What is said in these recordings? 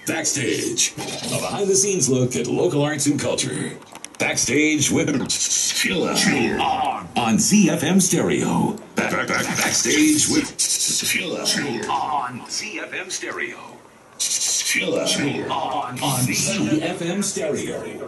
Backstage, a behind-the-scenes look at local arts and culture. Backstage with Tshila on ZiFM Stereo. Backstage with Tshila on ZiFM Stereo. Tshila on ZiFM Stereo.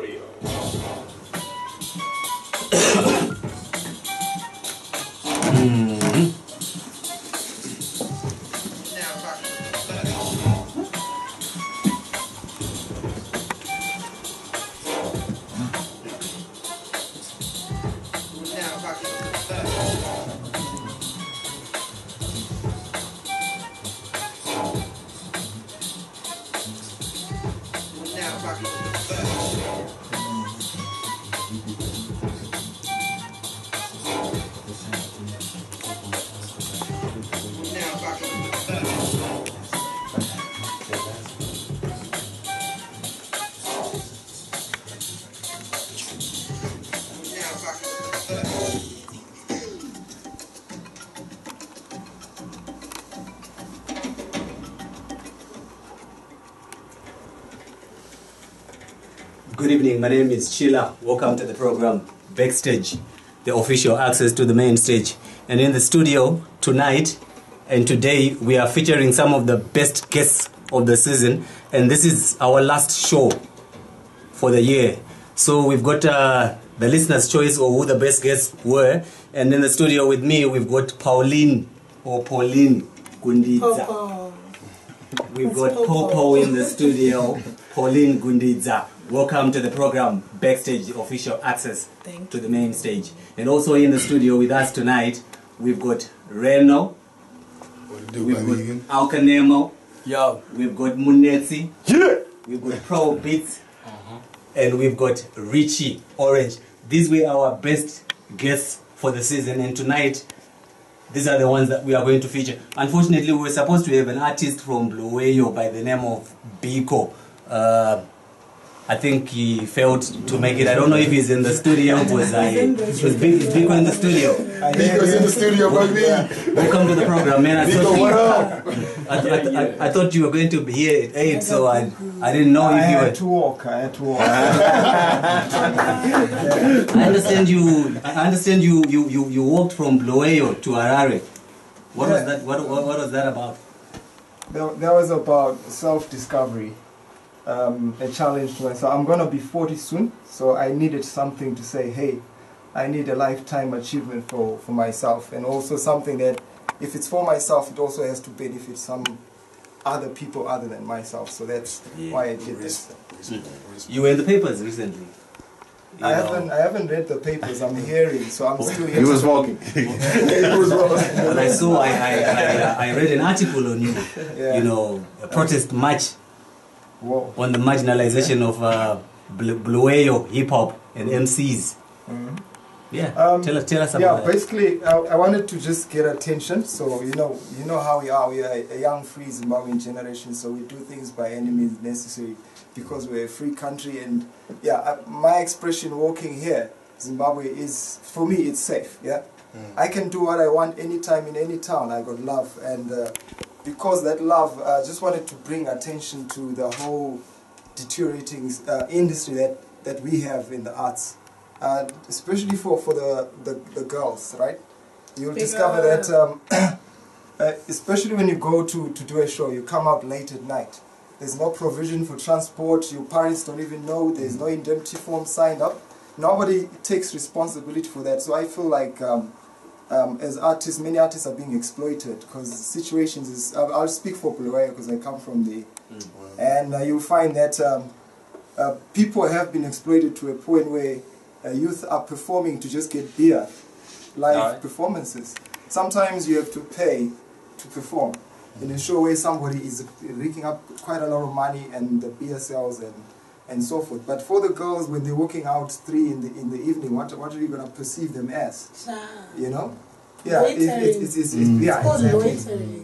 Good evening, my name is Tshila. Welcome to the program Backstage, the official access to the main stage. And in the studio tonight and today we are featuring some of the best guests of the season, and this is our last show for the year. So we've got the listener's choice of who the best guests were, and in the studio with me we've got Pauline Gundidza. We've got Popo in the studio, Pauline Gundidza. Welcome to the program Backstage, official access to the main stage. And also in the studio with us tonight, we've got Reno, we've got Alkanemo, we've got Munetsi, we've got Probeatz, and we've got Richie, Orange. These were our best guests for the season, and tonight, these are the ones that we are going to feature. Unfortunately, we were supposed to have an artist from Bluewayo by the name of Biko. I think he failed to make it. I don't know if he's in the studio. Was Biko in the studio? Biko's in the studio, baby. Welcome to the program, man. Biko, what up? I thought you were going to be here at 8, so I didn't know if you were. I had to walk. I understand you walked from Bluewayo to Harare. What was that? What was that about? That was about self-discovery. A challenge to myself. I'm gonna be 40 soon, so I needed something to say, hey, I need a lifetime achievement for myself, and also something that if it's for myself, it also has to benefit some other people other than myself. So that's why I did this. You were in the papers recently. I haven't read the papers. I'm hearing, so I'm still here. He was walking. He was walking. But I saw, I read an article on you. Yeah. You know, a protest march. Whoa. On the marginalization of Bluewayo hip hop and MCs. Yeah, tell us about that. Yeah, basically, I wanted to just get attention. So you know how we are. We are a young, free Zimbabwean generation. So we do things by any means necessary because we're a free country. And yeah, my expression walking here, Zimbabwe is, for me, it's safe. Yeah, I can do what I want anytime in any town. I got love, and because that love, I just wanted to bring attention to the whole deteriorating industry that we have in the arts, especially for the girls, right? You'll discover that, especially when you go to do a show, you come out late at night. There's no provision for transport. Your parents don't even know. There's no indemnity form signed up. Nobody takes responsibility for that. So I feel like as artists, many artists are being exploited because situations is. I'll speak for Bulawayo because I come from the, and you'll find that people have been exploited to a point where youth are performing to just get beer, live performances. Sometimes you have to pay to perform in a show where somebody is raking up quite a lot of money and the beer sells and so forth. But for the girls, when they're walking out 3 in the evening, what are you going to perceive them as? You know? Yeah, it's exactly.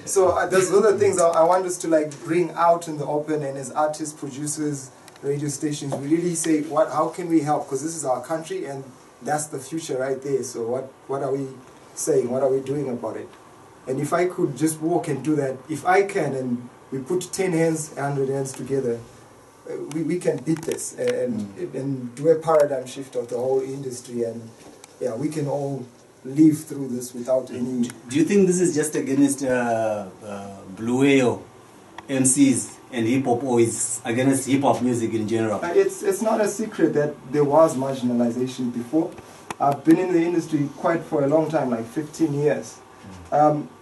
So there's other things I want us to like bring out in the open, and as artists, producers, radio stations, we really say, how can we help? Because this is our country and that's the future right there. So what are we saying? What are we doing about it? And if I could just walk and do that, if I can, and we put 10 hands, 100 hands together, we can beat this and do a paradigm shift of the whole industry, and yeah, we can all live through this without any... Do you think this is just against Blue Whale MCs and hip-hop, or is against hip-hop music in general? It's not a secret that there was marginalization before. I've been in the industry quite for a long time, like 15 years.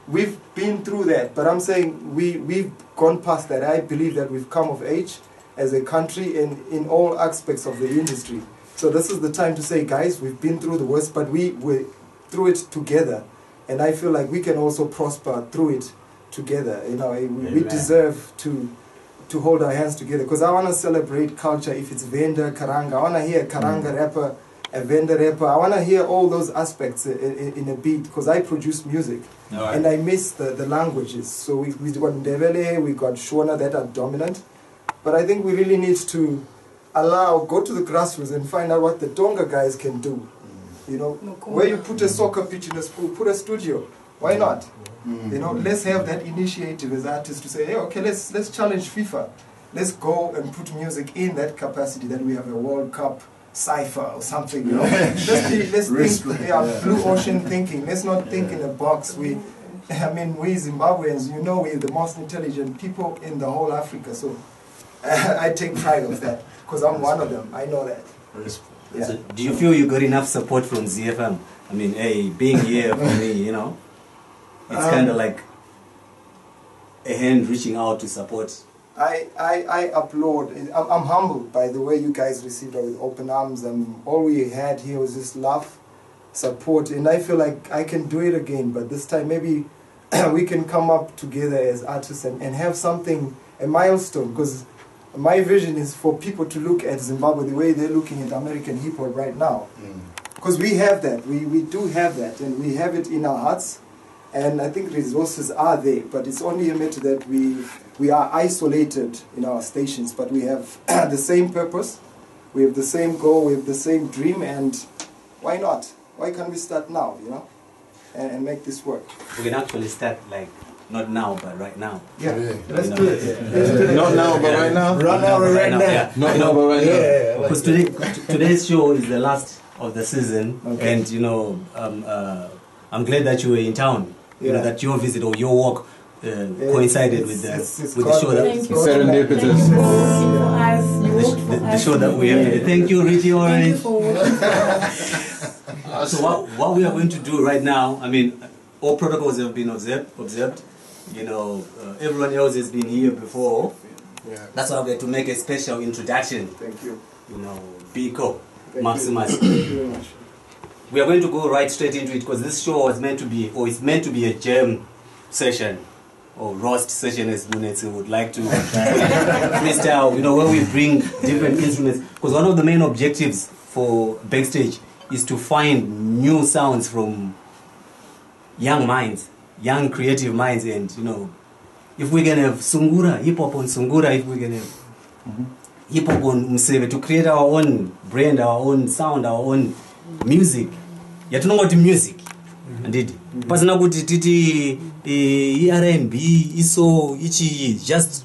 We've been through that, but I'm saying we've gone past that. I believe that we've come of age as a country in all aspects of the industry. So this is the time to say, guys, we've been through the worst, but we're through it together. And I feel like we can also prosper through it together. You know, we deserve to hold our hands together, because I want to celebrate culture. If it's Venda, Karanga, I want to hear a Karanga rapper, a Venda rapper. I want to hear all those aspects in a beat, because I produce music. Right. And I miss the languages. So we got Ndebele, we got Shona that are dominant. But I think we really need to go to the grassroots and find out what the Tonga guys can do. You know, where you put a soccer pitch in a school, put a studio. Why not? You know, let's have that initiative as artists to say, hey, okay, let's challenge FIFA. Let's go and put music in that capacity, that we have a World Cup cipher or something, you know. let's think, blue ocean thinking. Let's not think in a box. We Zimbabweans, you know, we're the most intelligent people in the whole Africa. So I take pride of that, because I'm one of them. I know that. Yeah. So do you feel you got enough support from ZiFM? I mean, hey, being here for me, you know, it's kind of like a hand reaching out to support. I applaud. I'm humbled by the way you guys received us with open arms, and all we had here was just love, support, and I feel like I can do it again, but this time maybe we can come up together as artists and have something, a milestone, because my vision is for people to look at Zimbabwe the way they're looking at American hip-hop right now. Because we have that, we do have that, and we have it in our hearts, and I think resources are there, but it's only a matter that we are isolated in our stations, but we have the same purpose, we have the same goal, we have the same dream, and why not? Why can't we start now, you know, and make this work? We can actually start, like, not now, but right now. Yeah, let's do it. Not now, but right now. Right now, right now. Yeah. Not now, but right now. Because today's show is the last of the season, and you know, I'm glad that you were in town. You know, that your visit or your walk coincided with the show that serendipitous. The show that we have. Thank you, Richie. Already. So what we are going to do right now, I mean, all protocols have been observed. You know, everyone else has been here before. Yeah. That's why we had to make a special introduction. Thank you. You know, Biko, Maximus. Thank you very much. We are going to go right straight into it, because this show was meant to be, or it's meant to be, a jam session, or roast session, as Munetsi would like to freestyle. You know, where we bring different instruments. Because one of the main objectives for Backstage is to find new sounds from young minds, young creative minds, and you know, if we can have Sungura, hip hop on Sungura, if we can have hip hop on Mseve, to create our own brand, our own sound, our own music. You know what music? Indeed. Pasna kuti titi R&B iso ichi just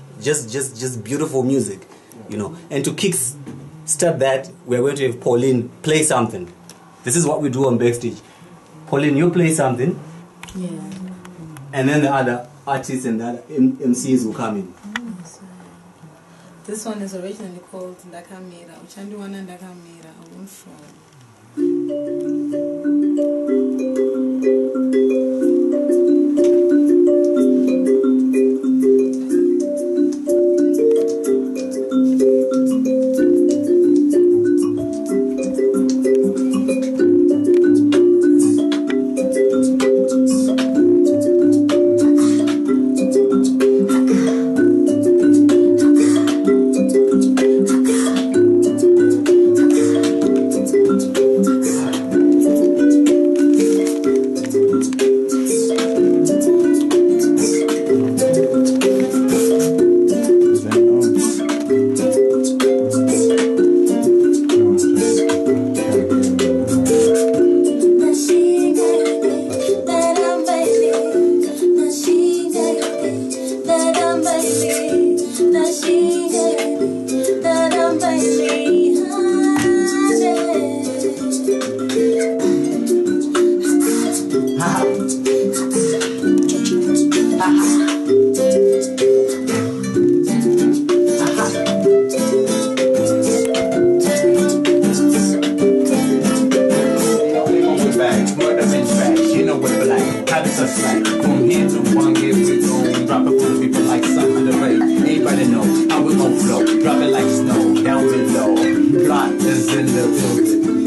beautiful music, you know. And to kick start that, we're going to have Pauline play something. This is what we do on Backstage. Pauline, you play something. Yeah. And then the other artists and the other MCs will come in. This one is originally called Ndakamira. Uchandiwana Ndakamira. I won't show.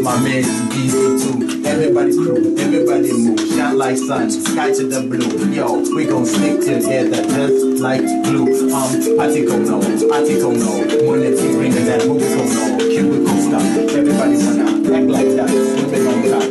My man BC2, everybody crew, everybody move, shine like sun, sky to the blue. Yo, we gon' stick together just like glue. Atikono, Munetsi bringing that Bukono, cubicle stuff. Everybody wanna act like that, slipping on top.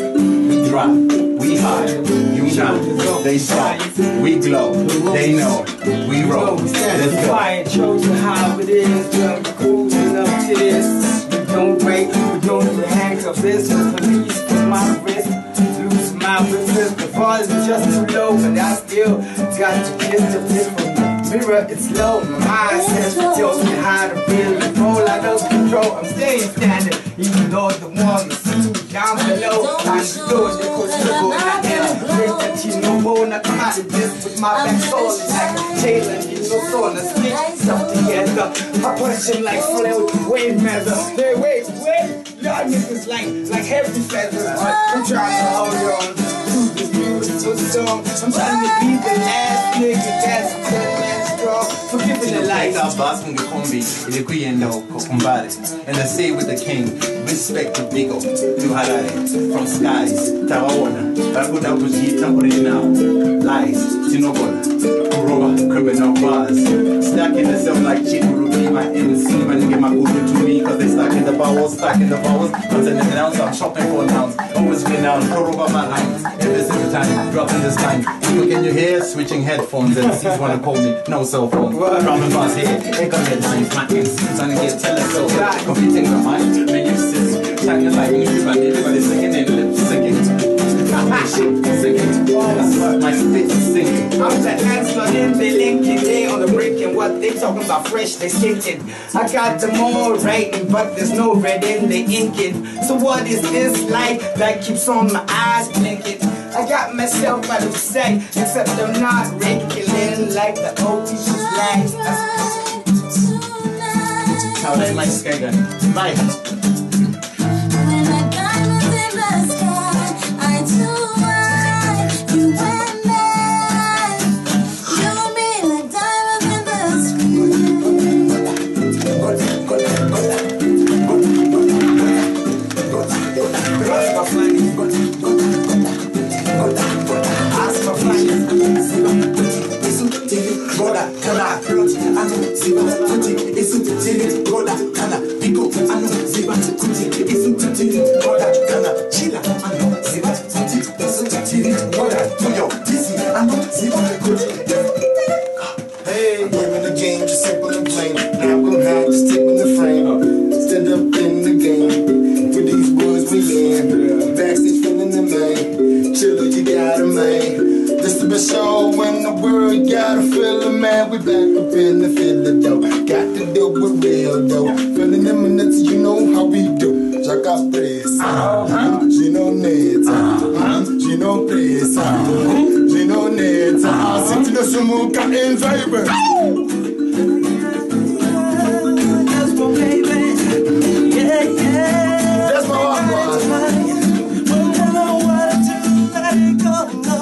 We drop, we high, you know, they saw, we glow, they know, we roll. Let's go. Quiet, shows you how it is, just cruising up to this. We don't break, we don't do the handcuffs. This is police for my wrist. Lose my resist. The bar is just too low, but I still got to kiss the tip from the mirror. It's low. My mind says it tells me how to really roll out of control. I'm staying standing, even though the one that see me down below. Time to go, they push the go in the air. Break the team, no more, not come out of this with my back soul. Like Taylor, you know, so on the stick, stuff together. I punch him like flail with wave measure. Hey, wait, y'all niggas like heavy feathers. I'm trying to hold on to this beautiful song. I'm trying to be the last nigga that's a good man strong. Forgiving the light. Boss from the combi, the Kuyendo, Kokumbare, and the say with the king, respect to Biko, to Harare, from skies, Tawaona, Rakuda Bujita, now, lies, Tinobola, Kuroba, criminal bars, stacking themselves like Chikuruki, my MC, when they get my Uber to me, cause they stuck in the bowels, cause in the grounds, I'm shopping for nouns, always renowned, Kuroba my lines, every single time, dropping this line, look in your hair, switching headphones, and MCs wanna call me, no cell phone. Dropping bars here, ain't gonna get lines. My MC's trying to get telescope. Competing with mine, man, you sit. Shining like me, everybody singing and lip syncing. Singing. My spit is singing. I'm the answer in the linking. They on the break and what they talking about fresh, they stinking. I got them all writing, but there's no red in the inking. So what is this light that keeps on my eyes blinking? I got myself out of sight, except I'm not wrinkling like the old teacher's life. How they like skating? Bye. When I diamonds in the sky, I do mine, you and me. You and me like diamonds in the Hey, game in the game, just simple and plain. Now I'm gonna have to stick with the frame. Stand up in the game. With these boys we in. Backstage feeling the main. Chilla, you got it, man. This the best show in the world. Gotta feel it, man. We back up in the field, though. Got to do it real, though. Feeling the Munetsi, you know how we do. Jaka presa, Gino neta, Gino presa, Gino neta. Senti no sumuka in vibe. That's my baby. Yeah. That's my one. Don't know what to do, let it go, no.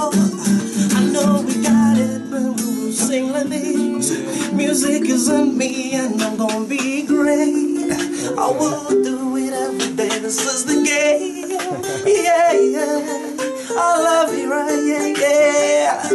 I know we got it, but we will sing like this. Music is on me, and I'm gonna be great. I will do it every day, this is the game. Yeah. I love you, right? Yeah.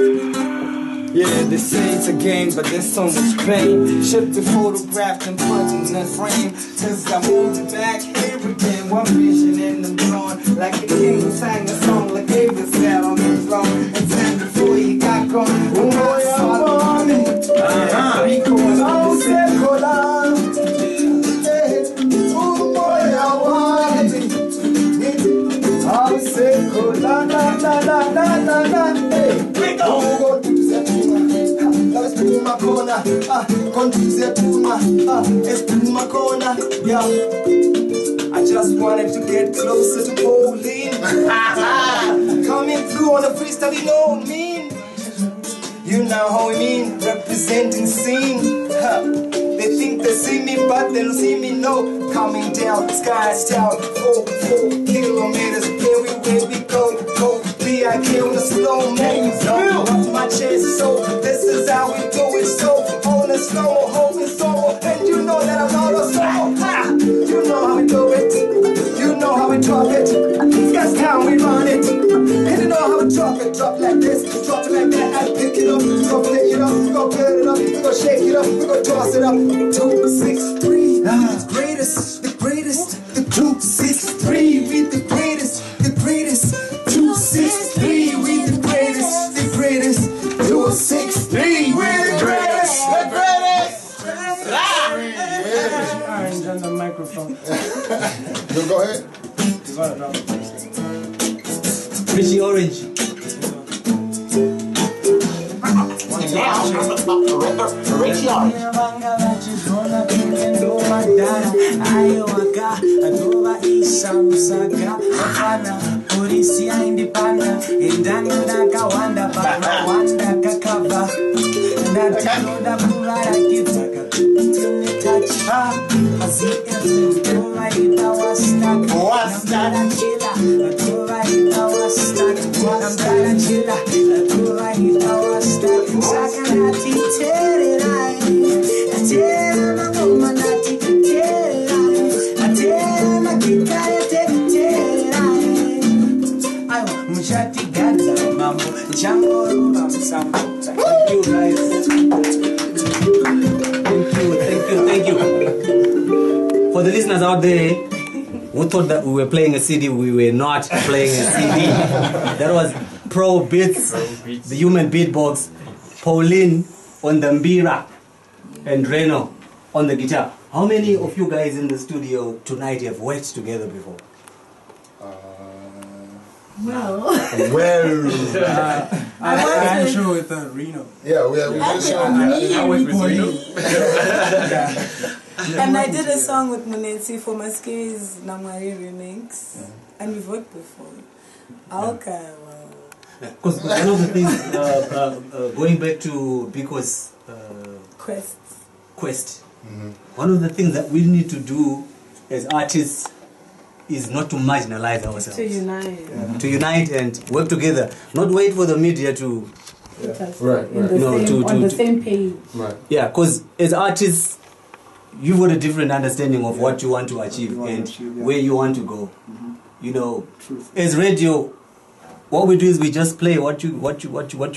Yeah, they say it's a game, but there's so much pain. Shipped the photograph and put in the frame. Cause I moved back here again. One vision in the dawn. Like a king who sang a song like David sat on the throne. And time before he got gone. Oh boy, I want it. Biko and all said, hold on. Oh boy, I want it. I said, hold on, la la la la la la. Hey, Biko. My corner, confuse Puma, it's Puma corner, yeah. I just wanted to get closer to Pauline. Coming through on a freestyle, you know what I mean? You know how I mean, representing scene. They think they see me, but they don't see me, no. Coming down, sky's down, 4 kilometers, everywhere we go. B.I.K. on the slow mo, off my chest, so this is how we do it, so on the slow, hoping so, and you know that I'm not a solo. You know how we do it, you know how we drop it. toss it up. 263, the greatest, the greatest. The 263, we the greatest, the greatest. 263, we the greatest, the greatest. 263, we the greatest, the greatest. Orange on the microphone. Go ahead. Richie Orange. Richie Orange. Thank you. For the listeners out there who thought that we were playing a CD, we were not playing a CD. That was Probeatz, the human beatbox, Pauline on the mbira, and Reno on the guitar. How many of you guys in the studio tonight have worked together before? Well, I had a show with Reno. Yeah, we did a show. I worked with Reno. And I did a song with Munetsi for Maski's Namari remix. And we've worked before. Alkanemo. Because one of the things, going back to Biko's quest, one of the things that we need to do as artists is not to marginalize ourselves. To unite. Yeah. To unite and work together. Not wait for the media to... Right. On the same page. Right. Yeah, because as artists, you've got a different understanding of what you want to achieve and where you want to go. You know, as radio, what we do is we just play what you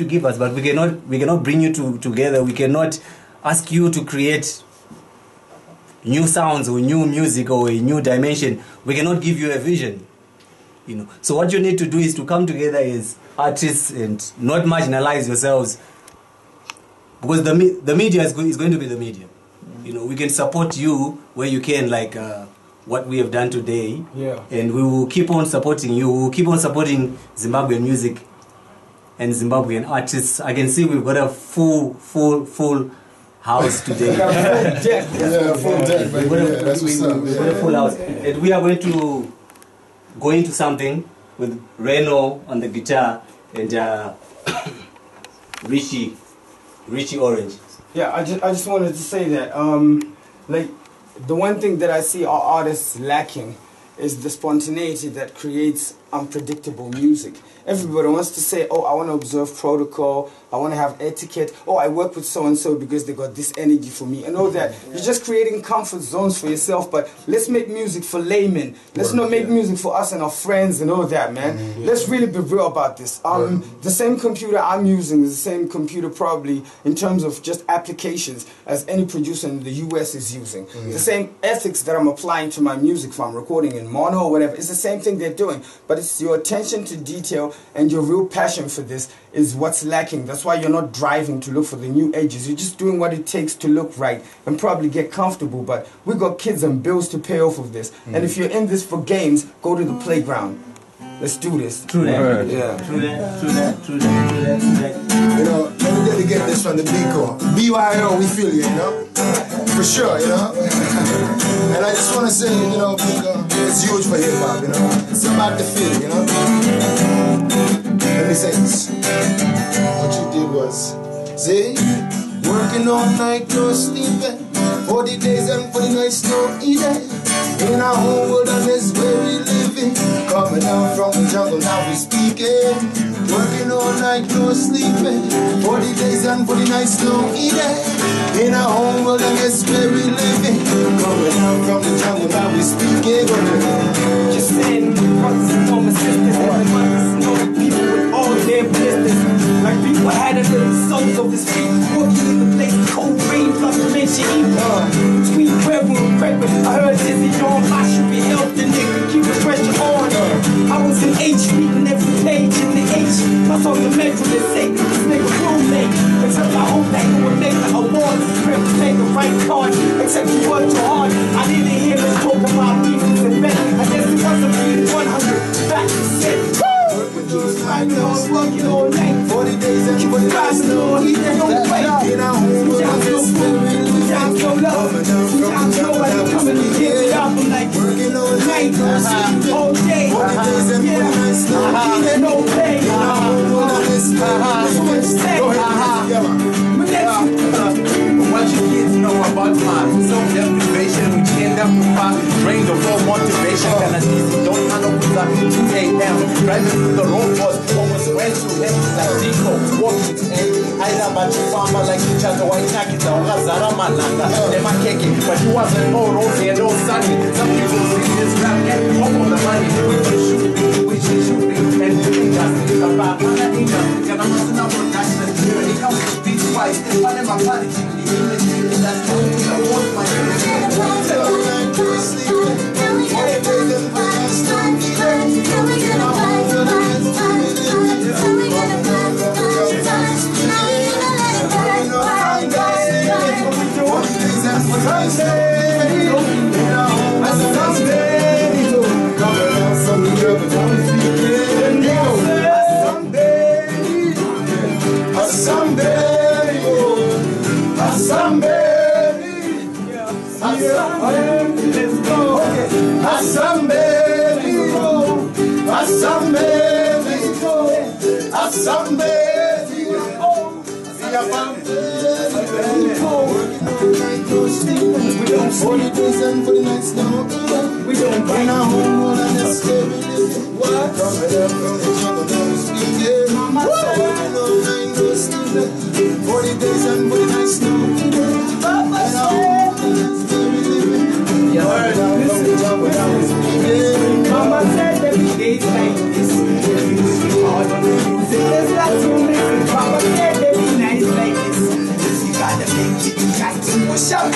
give us, but we cannot bring you together. We cannot ask you to create new sounds or new music or a new dimension. We cannot give you a vision. You know. So what you need to do is to come together as artists and not marginalize yourselves, because the media is going to be the media. You know, we can support you where you can, like what we have done today. Yeah. And we will keep on supporting you. We will keep on supporting Zimbabwean music and Zimbabwean artists. I can see we've got a full house today. Full deck. We've got a full house. And we are going to go into something with Reno on the guitar and Richie Orange. Yeah, I just wanted to say that, like, the one thing that I see our artists lacking is the spontaneity that creates unpredictable music. Everybody wants to say, oh, I want to observe protocol, I want to have etiquette, oh, I work with so-and-so because they got this energy for me, and all that. You're just creating comfort zones for yourself, but let's make music for laymen. Let's not make music for us and our friends and all that, man. Let's really be real about this. The same computer I'm using is the same computer probably in terms of just applications as any producer in the US is using. The same ethics that I'm applying to my music if I'm recording in mono or whatever, it's the same thing they're doing, but it's your attention to detail and your real passion for this is what's lacking. That's why you're not driving to look for the new edges. You're just doing what it takes to look right and probably get comfortable. But we got kids and bills to pay off of this. And if you're in this for games, go to the playground. Let's do this. True that. Yeah. True that. You know, let me dedicate this from the Biko. BYO, we feel you, you know? For sure, you know? And I just want to say, you know, Biko, it's huge for hip-hop, you know? It's about the feel, you know? Let me say this. What you did was, say, working all night, no sleeping. For the days and for the nights, no eating. In our own world, and that's where we living. Coming down from the jungle, now we speaking. Working all night, no sleeping. For the days and for the nights, no eating. In our own world, and that's where we living. Coming down from the jungle, now we speaking. Just saying, brothers and my sisters, and the mothers know people with all their business. Like people had it in the songs of the street, walking in the place cold. brain plus dementia either. Between Quavo and Crepin, I heard Dizzy on I should be healthy, nigga, keep the pressure on. I was in H, reading every page in the H. I saw the metro that say this nigga roommate. Except I hope that you would make the awards. Prep to make the right card. Except you worked too hard. I didn't hear him talk about beefs and bet. I guess it wasn't being 100 back to set. Work with those right now, working all night. 40 days and keep it fast, no, he don't wait. Sometimes no love, sometimes nobody coming to give it up. I'm like working all night, all day. Yeah, no pay. What you kids know about my self-deprivation, which end up with my drain the raw motivation. And I don't handle with that 2 a.m. Driving through the road was almost went to him like Biko, walking and I am a farmer like each other, white jackets, or Lazara Malanga, never kicking, but he wasn't all rosy and all sunny. Some people see this rap get all of the money, which is shooting, and doing just in the back, and I think and I'm not enough for that, and he comes to beat twice, but I'm a party, that's how I want my We don't 40 days and 40 nights now. We don't bring our home all and that's where we live. What? Coming up from the jungle, now we speaking. Working all night, no sleeping. 40 days and 40 nights now. And our home all that's where we live. You heard from the jungle, now we speaking. Mama said that we days like this. If we working hard on the music, there's lots to listen. Papa said that we nights like this. You gotta make it, you got to push out.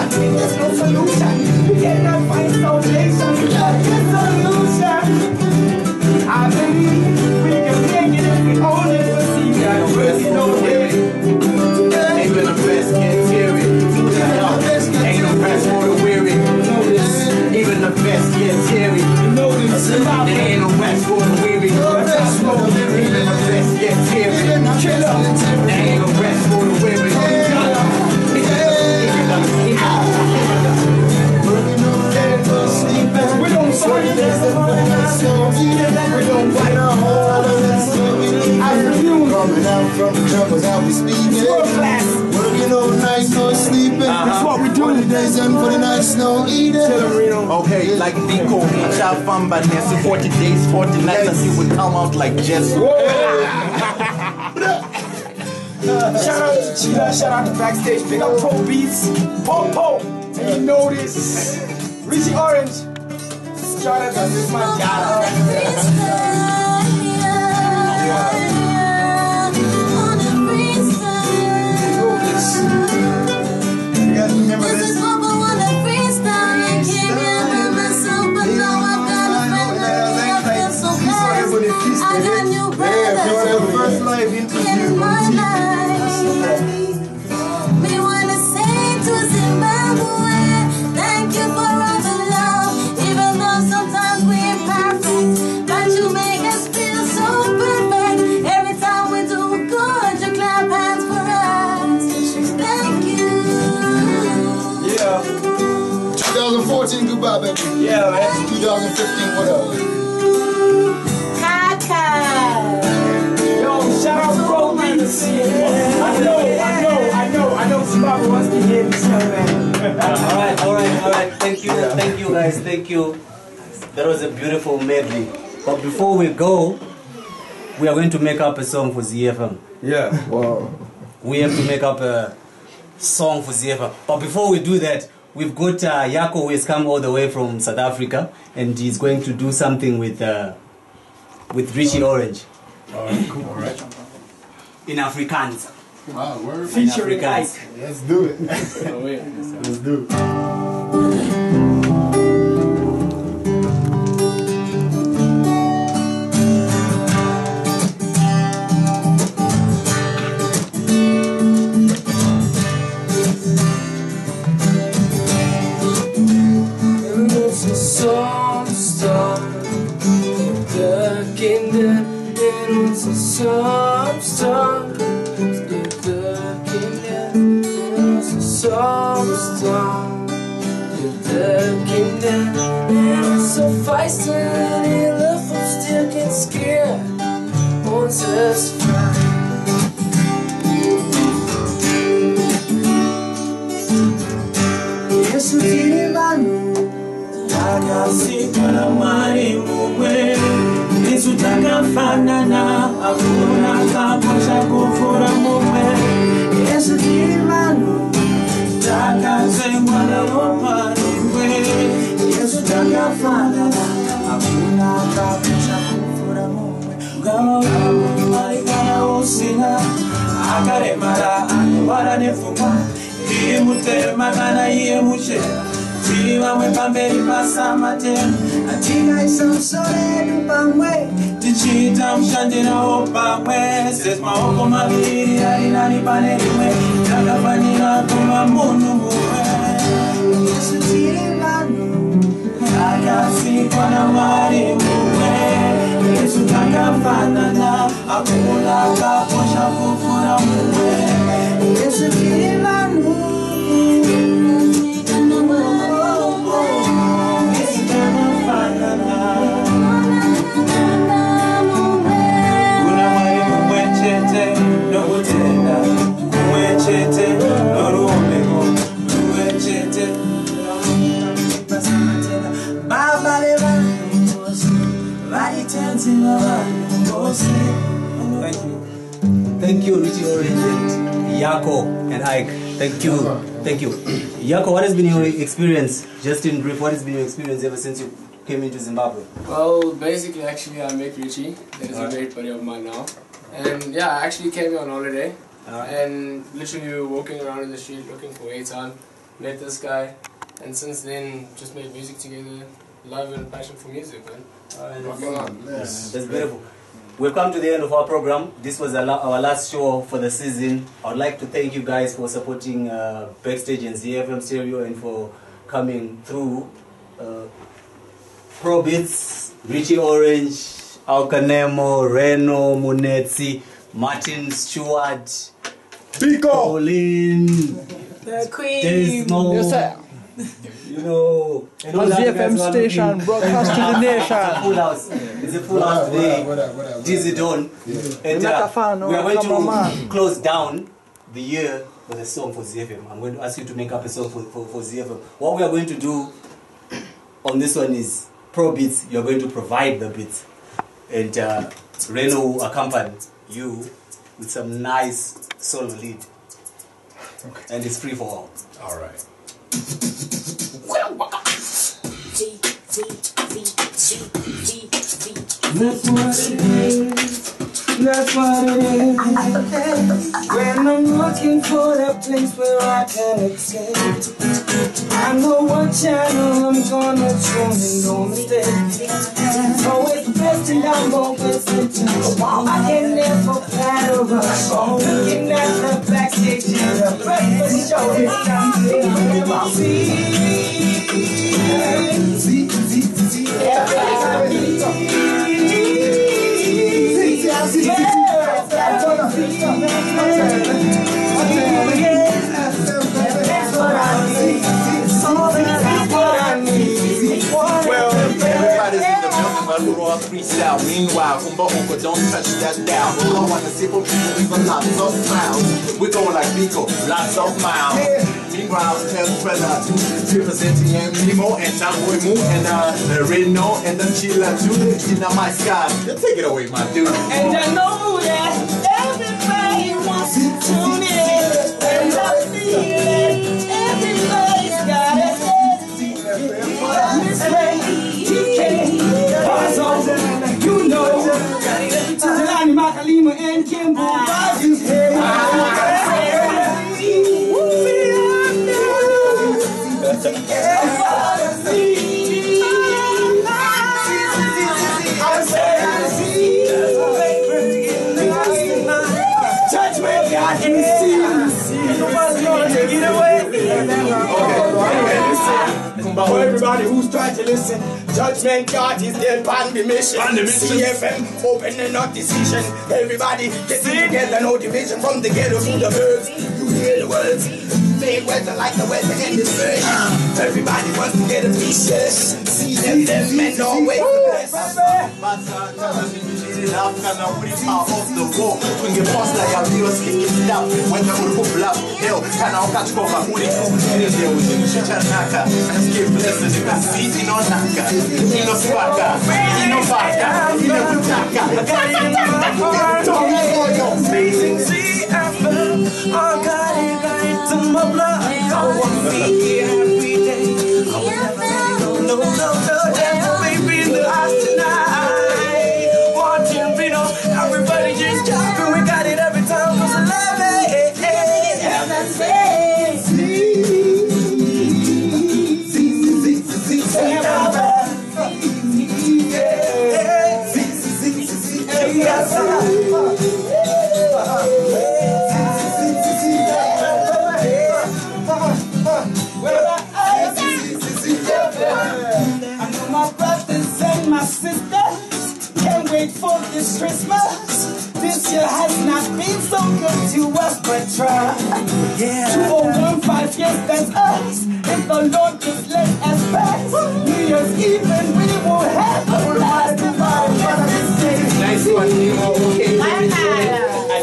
There's no solution. We cannot find salvation without the solution. I believe we can make it if we only proceed. That really no way. Even the best can't hear it. Ain't no rest for the weary. Even the best can't hear it. There ain't no rest for the weary. Even the best can't hear it. There ain't no rest for the weary. We don't sorry, there's a we don't fight our hall. I refuse. Coming out from the jungle, now we speaking. Working all night, no sleeping. That's what we do. 40 days and 40 nights, no eating. Okay, like Biko, Chafam, but next 40 days, 40 nights, and he would come out like Jess. Shout out to Tshila, shout out to Backstage, pick up Probeatz, Po, and you know this. Richie Orange, shout out to Zifm Backstages. You guys remember this? I got new brothers first live interview in my life. We wanna say to Zimbabwe, thank you for all the love. Even though sometimes we're imperfect, but you make us feel so perfect. Every time we do good, you clap hands for us. Thank you. Yeah. 2014, goodbye, baby. Yeah, man. 2015, what up? Yo, shout out Probeatz. I know Zimbabwe wants to hear this, man. Alright. Thank you guys, thank you. That was a beautiful medley. But before we go, we are going to make up a song for ZiFM. Yeah. Wow. We have to make up a song for ZiFM. But before we do that, we've got Yako, who has come all the way from South Africa, and he's going to do something with Richie Orange. Alright, cool, alright. In Afrikaans. Wow, word. Featuring Ike. Let's do it. Oh, wait. Let's do it. Thank you, Richie Orange and Yako and Ike. Thank you. Thank you. Yako, what has been your experience? Just in brief, what has been your experience ever since you came into Zimbabwe? Well, basically, actually, I met Richie. That is a great buddy of mine now. And yeah, I actually came here on holiday. And literally, we were walking around in the street looking for A-Time. Met this guy. And since then, just made music together. Love and passion for music, man. That's beautiful. We've come to the end of our program. This was our last show for the season. I would like to thank you guys for supporting Backstage and ZiFM Stereo and for coming through. Probeatz, Richie Orange, Alkanemo, Reno, Munetsi, Martin Stewart, Biko, Pauline, the Queen. Yes, sir. You know, ZiFM station, broadcast to the nation. It's a full house. It's a full house today. Dizzy Dawn. And we are going to close down the year with a song for ZiFM. I'm going to ask you to make up a song for ZiFM. What we are going to do on this one is Probeatz. You're going to provide the beats. And Reno will accompany you with some nice solo lead. Okay. And it's free for all. All right. That's what it is. That's what it is. When I'm looking for that place where I can escape, I know what channel I'm gonna tune in, no mistake. Always the best and I'm always thinking. I can never plan a rush. Looking at the backstage and the breakfast show. It's time to more.Freestyle. Meanwhile, don't touch that down. I want to see for people with lots of smiles. We're going like Biko, lots of miles. Meanwhile, tell brother, representing Nemo and Tamboy Moon and Reno and the Tshila.Season in my sky. Take it away, my dude. And I know that everybody wants to tune in. And I feel it. Everybody's got it. You know, Makalima and Kimbo, For everybody who's trying to listen, Judgment God is there on the mission. ZiFM, opening up decision. Everybody getting together, no division. From the ghetto to the birds, you hear the words. Made weather like the weather in this version. Everybody wants to get a piece, yes. See them men always blessed. Africa now put it out of the wall. When you pass like your viewers kick it down. When the wood couple up, hell, can I catch cover? When it comes to the deal, you should naka. And skip blessings, you can see it in on naka. In no swagger, in no faka, in no butaka. Amazing ZiFM, I got it right in my blood. I want to be here every day. I will never no, baby in the house tonight. Everybody just jumping, we got it every time. Cause I love it. I know my brothers and my sisters can't wait for this Christmas. This year has not been so good to us, but try. 2015, yes, that's us. If the Lord just let us pass, New Year's Eve, and we will have a blast. Nice one, okay. I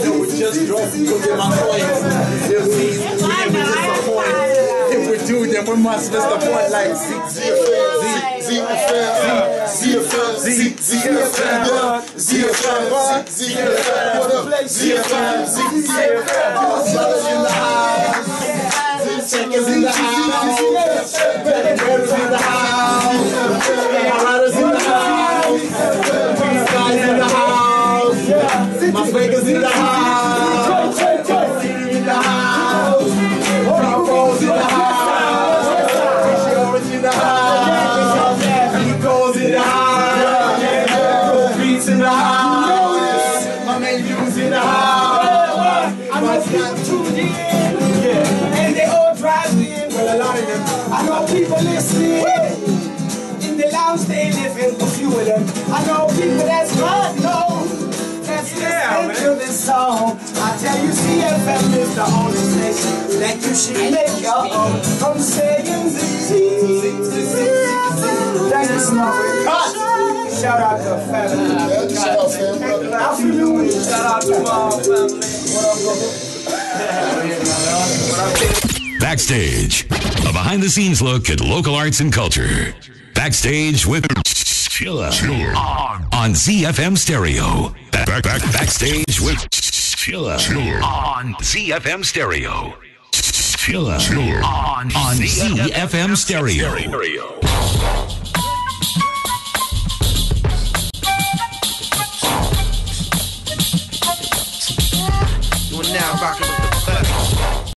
know we just dropped to get my coins. They'll see, we just a point. If we do, then we must miss the point like Checkers in the house, Betters in the house, Riders in the house, Freestyle in the house, my Vegas in the house, City in the house, Broncos in the house, Insurance in the house, Biko's in the house, Probeatz in the house, my man Hughes in the house. I must not tuned in, and they all drive in. Well, a lot of them. I know people listening in the lounge, they living, a few of them. I know people that's God know that's listening to this song. I tell you, ZiFM is the only station that you should make your own. From saying ZiFM. Thank you, Smart. Shout out to family. Shout out to my family. Backstage, a behind-the-scenes look at local arts and culture. Backstage with Tshila on ZiFM Stereo. Backstage with Tshila on ZiFM Stereo. Tshila on ZiFM Stereo.